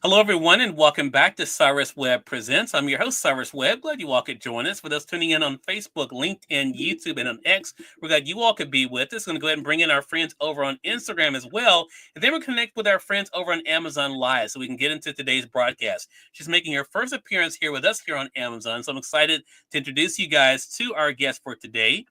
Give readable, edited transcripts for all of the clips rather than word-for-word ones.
Hello, everyone, and welcome back to Cyrus Webb Presents. I'm your host, Cyrus Webb. Glad you all could join us. For those tuning in on Facebook, LinkedIn, YouTube, and on X, we're glad you all could be with us. Going to go ahead and bring in our friends over on Instagram as well. And then we'll connect with our friends over on Amazon Live so we can get into today's broadcast. She's making her first appearance here with us here on Amazon. So I'm excited to introduce you guys to our guest for today.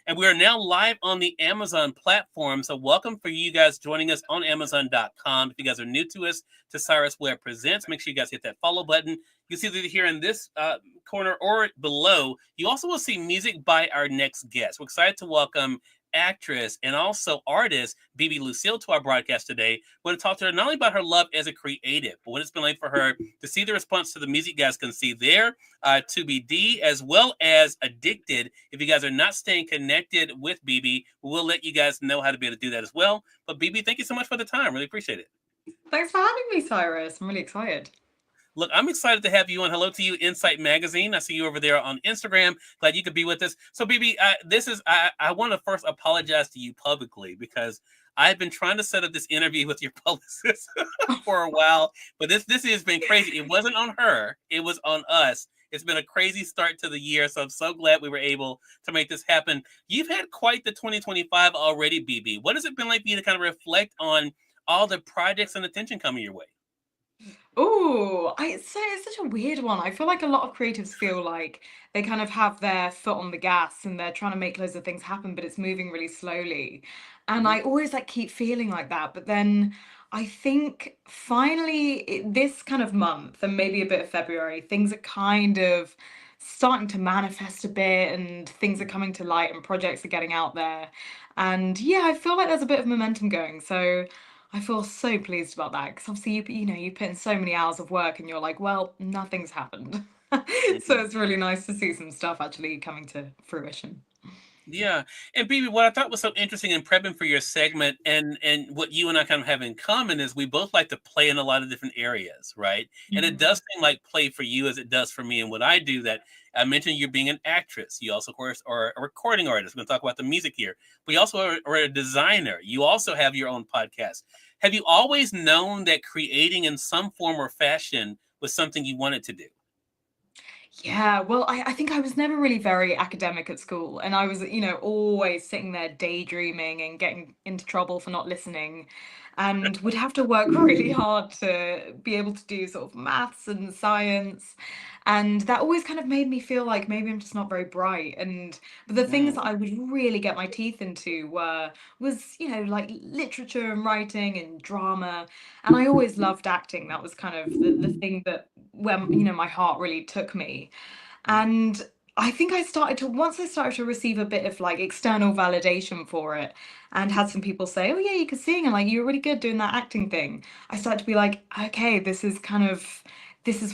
And we are now live on the Amazon platform. So welcome for you guys joining us on Amazon.com. If you guys are new to us, to Cyrus Webb Presents, make sure you guys hit that follow button. You see either here in this corner or below. You also will see music by our next guest. We're excited to welcome actress and also artist Bibi Lucille to our broadcast today. We're going to talk to her not only about her love as a creative, but what it's been like for her to see the response to the music you guys can see there, to be D, as well as Addicted. If you guys are not staying connected with Bibi, we'll let you guys know how to be able to do that as well. But Bibi, thank you so much for the time. Really appreciate it. Thanks for having me, Cyrus. I'm really excited. Look, I'm excited to have you on. Hello to you, Insight Magazine. I see you over there on Instagram. Glad you could be with us. So, Bibi, I want to first apologize to you publicly because I've been trying to set up this interview with your publicist for a while, but this has been crazy. It wasn't on her; it was on us. It's been a crazy start to the year, so I'm so glad we were able to make this happen. You've had quite the 2025 already, Bibi. What has it been like for you to kind of reflect on all the projects and attention coming your way? Oh, it's such a weird one. I feel like a lot of creatives feel like they kind of have their foot on the gas and they're trying to make loads of things happen, but it's moving really slowly. And Hmm. I always like keep feeling like that. But then I think finally this kind of month and maybe a bit of February, things are kind of starting to manifest a bit and things are coming to light and projects are getting out there. And yeah, I feel like there's a bit of momentum going. So I feel so pleased about that because obviously you put in so many hours of work and you're like, well, nothing's happened. So Hmm. it's really nice to see some stuff actually coming to fruition. Yeah, and Bibi, what I thought was so interesting in prepping for your segment, and what you and I kind of have in common is we both like to play in a lot of different areas, right? And it does Mhm. seem like play for you as it does for me. And what I do that I mentioned you being an actress. You also, of course, are a recording artist. We're going to talk about the music here. But you also are a designer. You also have your own podcast. Have you always known that creating in some form or fashion was something you wanted to do? Yeah, well, I think I was never really very academic at school, and I was, always sitting there daydreaming and getting into trouble for not listening, and would have to work really hard to be able to do sort of maths and science, and that always kind of made me feel like maybe I'm just not very bright. And but the things Mm, that I would really get my teeth into was, like literature and writing and drama, and I always loved acting. That was kind of the thing that where my heart really took me. And I think once I started to receive a bit of like external validation for it and had some people say, oh yeah, you could sing and like you're really good doing that acting thing. I started to be like, okay, this is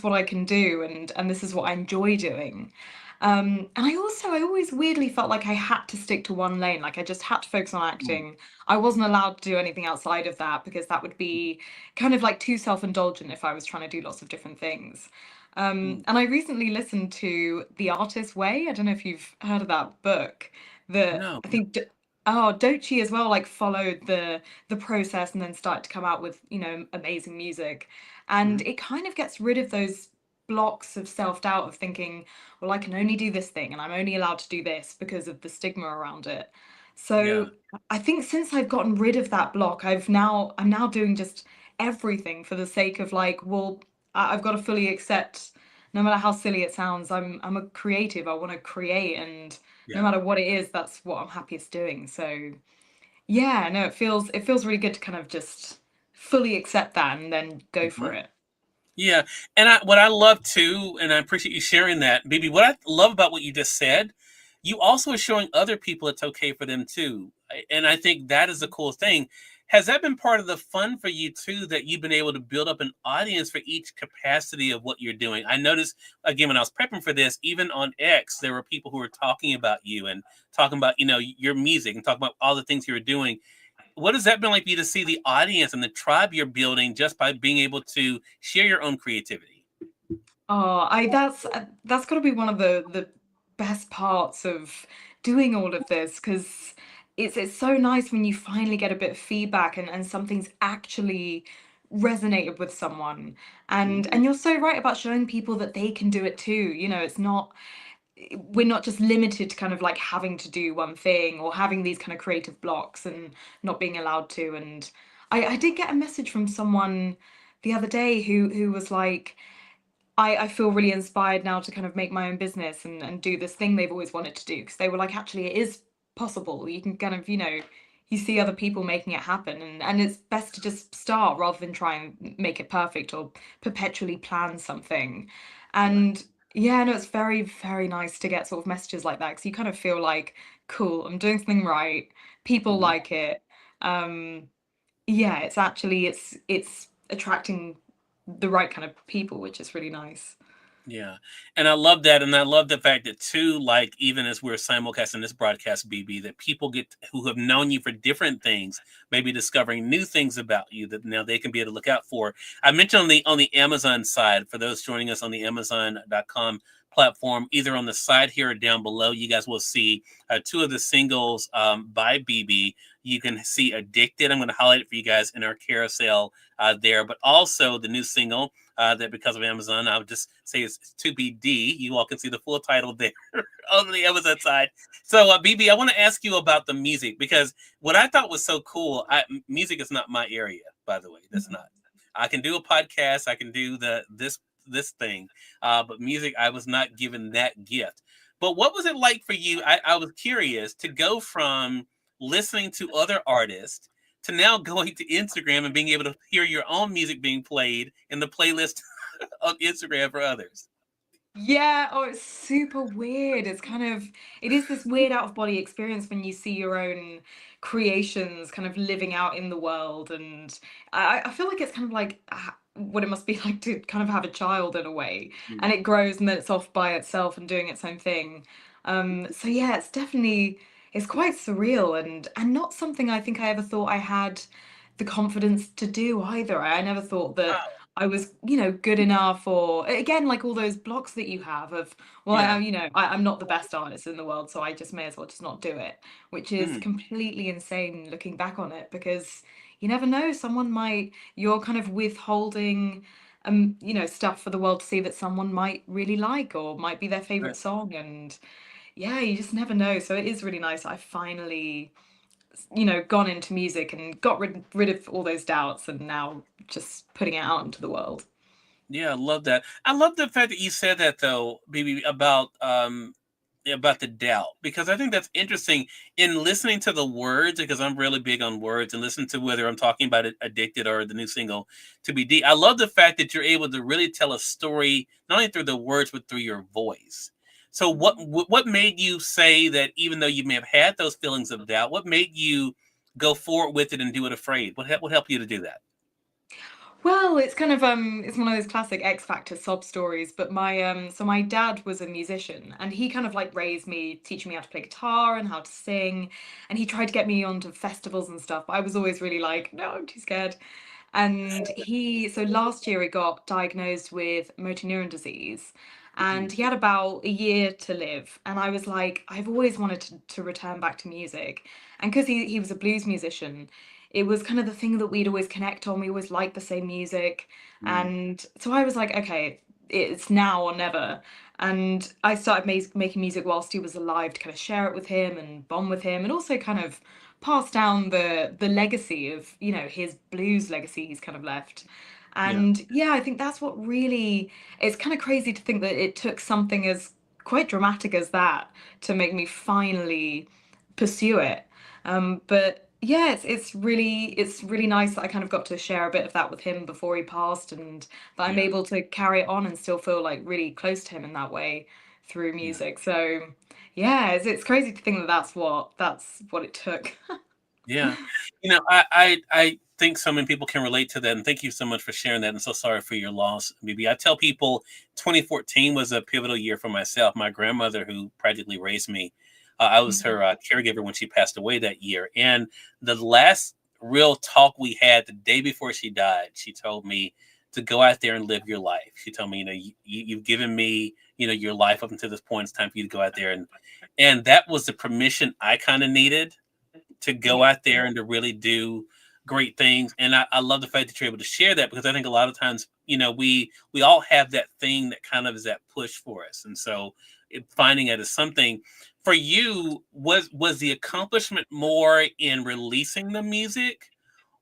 what I can do and this is what I enjoy doing. And I always weirdly felt like I had to stick to one lane, like I just had to focus on mm, acting. I wasn't allowed to do anything outside of that because that would be kind of like too self-indulgent if I was trying to do lots of different things. mm. And I recently listened to The Artist's Way. I don't know if you've heard of that book. That No. I think Dochi as well, like followed the process and then started to come out with, amazing music. And Mhm. it kind of gets rid of those blocks of self-doubt of thinking, well, I can only do this thing and I'm only allowed to do this because of the stigma around it. Yeah. So I think since I've gotten rid of that block, I'm now doing just everything for the sake of like, well, I've got to fully accept, no matter how silly it sounds, I'm a creative. I want to create, and no Yeah. matter what it is, that's what I'm happiest doing. So yeah, no, it feels really good to kind of just fully accept that and then go for Mhm. it. Yeah, and what I love too, and I appreciate you sharing that, Bibi. What I love about what you just said, you also are showing other people it's okay for them too, and I think that is the cool thing. Has that been part of the fun for you too, that you've been able to build up an audience for each capacity of what you're doing? I noticed again when I was prepping for this, even on X, there were people who were talking about you and talking about your music and talking about all the things you were doing. What has that been like for you to see the audience and the tribe you're building just by being able to share your own creativity? Oh, I that's got to be one of the best parts of doing all of this because it's so nice when you finally get a bit of feedback and something's actually resonated with someone. And you're so right about showing people that they can do it too. You know, it's not, we're not just limited to kind of like having to do one thing or having these kind of creative blocks and not being allowed to. And I did get a message from someone the other day who was like, I feel really inspired now to kind of make my own business and do this thing they've always wanted to do, because they were like, actually, it is possible. You can kind of, you see other people making it happen, and it's best to just start rather than try and make it perfect or perpetually plan something. Right. And yeah, no, it's very, very nice to get sort of messages like that, because you kind of feel like, cool, I'm doing something right. People Mhm. like it. Um, yeah, it's actually it's attracting the right kind of people, which is really nice. Yeah. And I love that. And I love the fact that too, like even as we're simulcasting this broadcast, BB, that people get who have known you for different things, maybe discovering new things about you that now they can be able to look out for. I mentioned on the Amazon side, for those joining us on the Amazon.com platform, either on the side here or down below, you guys will see two of the singles by BB. You can see Addicted. I'm going to highlight it for you guys in our carousel there, but also the new single that because of Amazon, I would just say it's to be D. You all can see the full title there on the Amazon side. So, BB, I want to ask you about the music because what I thought was so cool. Music is not my area, by the way. That's not. I can do a podcast. I can do this thing, but music, I was not given that gift. But what was it like for you? I was curious to go from listening to other artists to now going to Instagram and being able to hear your own music being played in the playlist of Instagram for others. Yeah, oh, it's super weird. It's kind of, it is this weird out of body experience when you see your own creations kind of living out in the world. And I feel like it's kind of like what it must be like to kind of have a child in a way. Mm. And it grows and then it's off by itself and doing its own thing. So yeah, it's definitely, it's quite surreal and not something I think I ever thought I had the confidence to do either. I never thought that Wow. I was, good enough, or again, like all those blocks that you have of, well, Yeah. I'm not the best artist in the world, so I just may as well just not do it, which is Mm. completely insane looking back on it, because you never know, you're kind of withholding, stuff for the world to see that someone might really like or might be their Right. favorite song, and yeah, you just never know. So it is really nice. I finally gone into music and got rid of all those doubts and now just putting it out into the world. Yeah, I love that. I love the fact that you said that though, BB, about the doubt because I think that's interesting in listening to the words because I'm really big on words and listen to whether I'm talking about it, Addicted or the new single to be D. I love the fact that you're able to really tell a story not only through the words but through your voice. So what made you say that even though you may have had those feelings of doubt, what made you go forward with it and do it afraid? What helped you to do that? Well, it's kind of it's one of those classic X Factor sob stories, but my dad was a musician and he kind of like raised me, teaching me how to play guitar and how to sing, and he tried to get me onto festivals and stuff, but I was always really like, no, I'm too scared. And so last year he got diagnosed with motor neuron disease, Mm, and he had about a year to live. And I was like, I've always wanted to return back to music. And because he was a blues musician, it was kind of the thing that we'd always connect on. We always liked the same music. mm, And so I was like, okay, it's now or never. And I started making music whilst he was alive to kind of share it with him and bond with him, and also kind of pass down the legacy of his blues legacy he's kind of left. yeah, And yeah, I think that's what really, it's kind of crazy to think that it took something as quite dramatic as that to make me finally pursue it. But yeah, it's really nice that I kind of got to share a bit of that with him before he passed, and that I'm yeah, able to carry it on and still feel like really close to him in that way through yeah. music. So yeah, it's crazy to think that that's what it took. Yeah. I think so many people can relate to that. And thank you so much for sharing that. And so sorry for your loss, Maybe I tell people 2014 was a pivotal year for myself. My grandmother, who practically raised me, I was her caregiver when she passed away that year. And the last real talk we had the day before she died, she told me to go out there and live your life. She told me, you've given me, your life up until this point. It's time for you to go out there. And that was the permission I kind of needed to go Yeah. out there and to really do great things. And I love the fact that you're able to share that, because I think a lot of times, we all have that thing that kind of is that push for us. And so finding it is something for you. Was the accomplishment more in releasing the music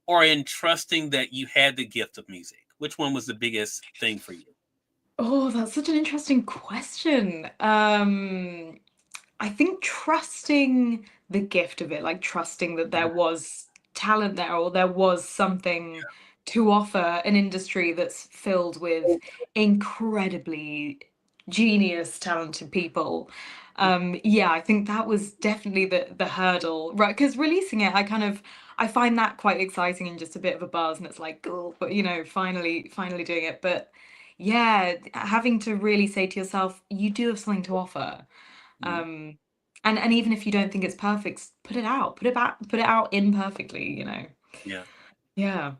or in trusting that you had the gift of music? Which one was the biggest thing for you? Oh, that's such an interesting question. I think trusting the gift of it, like trusting that there Mhm. was talent there or there was something to offer an industry that's filled with incredibly genius, talented people. Yeah, I think that was definitely the hurdle, right? Because releasing it, I find that quite exciting and just a bit of a buzz, and it's like, cool, but finally doing it. But yeah, having to really say to yourself, you do have something to offer. Mhm. Um, and even if you don't think it's perfect, put it out. Put it out imperfectly. Yeah. Yeah.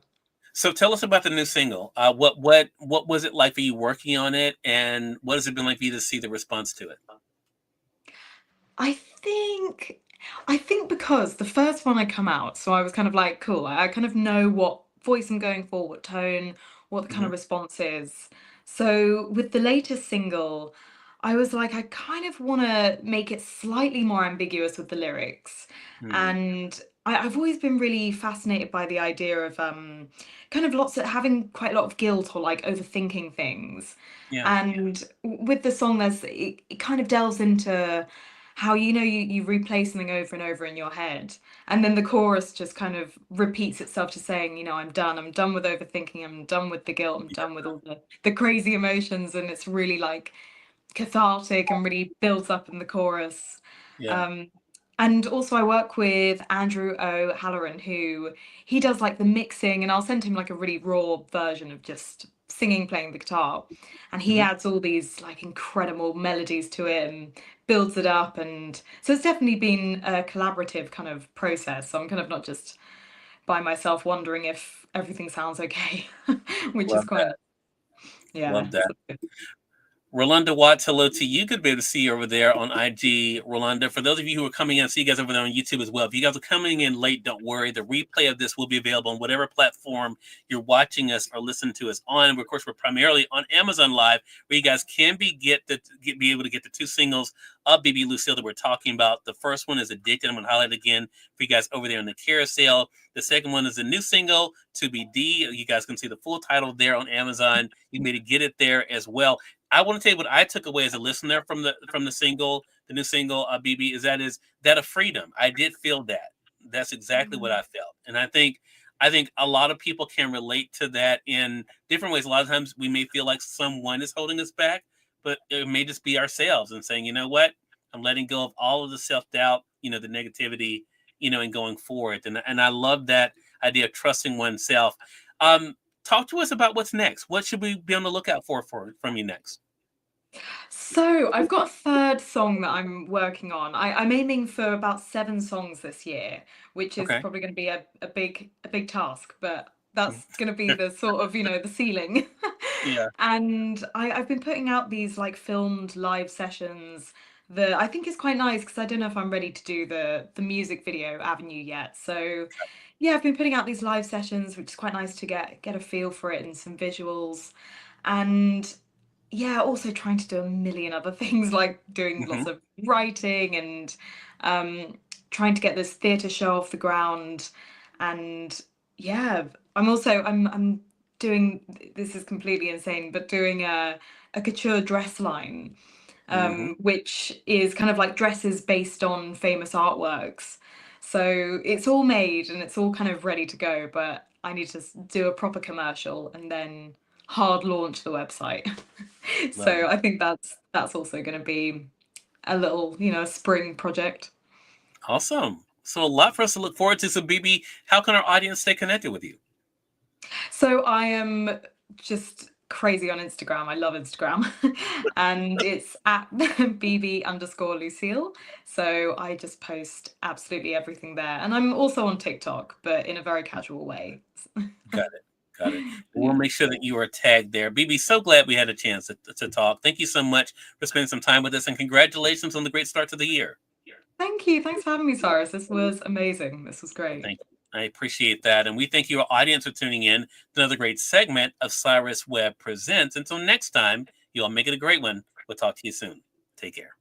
So tell us about the new single. What was it like for you working on it, and what has it been like for you to see the response to it? I think I think because the first one I come out, so I was kind of like, cool, I kind of know what voice I'm going for, what tone, what the kind Hmm. of response is. So with the latest single, I was like, I kind of want to make it slightly more ambiguous with the lyrics. Hmm. And I've always been really fascinated by the idea of kind of lots of having quite a lot of guilt or like overthinking things. Yeah. And with the song, it kind of delves into how you replay something over and over in your head, and then the chorus just kind of repeats itself to saying, I'm done with overthinking, I'm done with the guilt, I'm Yeah. done with all the crazy emotions, and it's really like cathartic and really builds up in the chorus. Yeah. Um, and also I work with Andrew O'Halloran, who he does like the mixing, and I'll send him like a really raw version of just singing, playing the guitar. And he Hmm. adds all these like incredible melodies to it and builds it up. And so it's definitely been a collaborative kind of process. So I'm kind of not just by myself wondering if everything sounds okay, which is Love quite, that. yeah. Love that. Rolanda Watts, hello to you. Good to be able to see you over there on IG, Rolanda. For those of you who are coming in, I see you guys over there on YouTube as well. If you guys are coming in late, don't worry. The replay of this will be available on whatever platform you're watching us or listening to us on. Of course, we're primarily on Amazon Live, where you guys can be able to get the two singles of Bibi Lucille that we're talking about. The first one is Addicted. I'm going to highlight it again for you guys over there in the carousel. The second one is a new single, To Be D. You guys can see the full title there on Amazon. You may get it there as well. I want to tell you what I took away as a listener from the single, the new single, BB, is that of freedom. I did feel that. That's exactly what I felt, and I think a lot of people can relate to that in different ways. A lot of times we may feel like someone is holding us back, but it may just be ourselves and saying, you know what, I'm letting go of all of the self doubt, the negativity, and going forward. And I love that idea of trusting oneself. Um, Talk to us about what's next. What should we be on the lookout for from you next? So I've got a third song that I'm working on. I'm aiming for about 7 songs this year, which is Okay. probably going to be a big task, but that's going to be the sort of, the ceiling. Yeah. And I've been putting out these like filmed live sessions that I think is quite nice because I don't know if I'm ready to do the music video avenue yet. So yeah, I've been putting out these live sessions, which is quite nice to get a feel for it and some visuals. And yeah, also trying to do a million other things like doing Hmm. lots of writing and um, trying to get this theatre show off the ground. And yeah, I'm doing, this is completely insane, but doing a couture dress line, Hmm. which is kind of like dresses based on famous artworks. So it's all made and it's all kind of ready to go, but I need to do a proper commercial and then hard launch the website. Love So it. I think that's also going to be a little, a spring project. Awesome. So a lot for us to look forward to. So BB, how can our audience stay connected with you? So I am just crazy on Instagram. I love Instagram. And it's at bb_Lucille. So I just post absolutely everything there. And I'm also on TikTok, but in a very casual way. Got it. Got it. We'll Yeah. make sure that you are tagged there. BB, so glad we had a chance to talk. Thank you so much for spending some time with us, and congratulations on the great start to the year. Thank you. Thanks for having me, Cyrus. This was amazing. This was great. Thank you. I appreciate that. And we thank your audience for tuning in to another great segment of Cyrus Webb Presents. Until next time, you all make it a great one. We'll talk to you soon. Take care.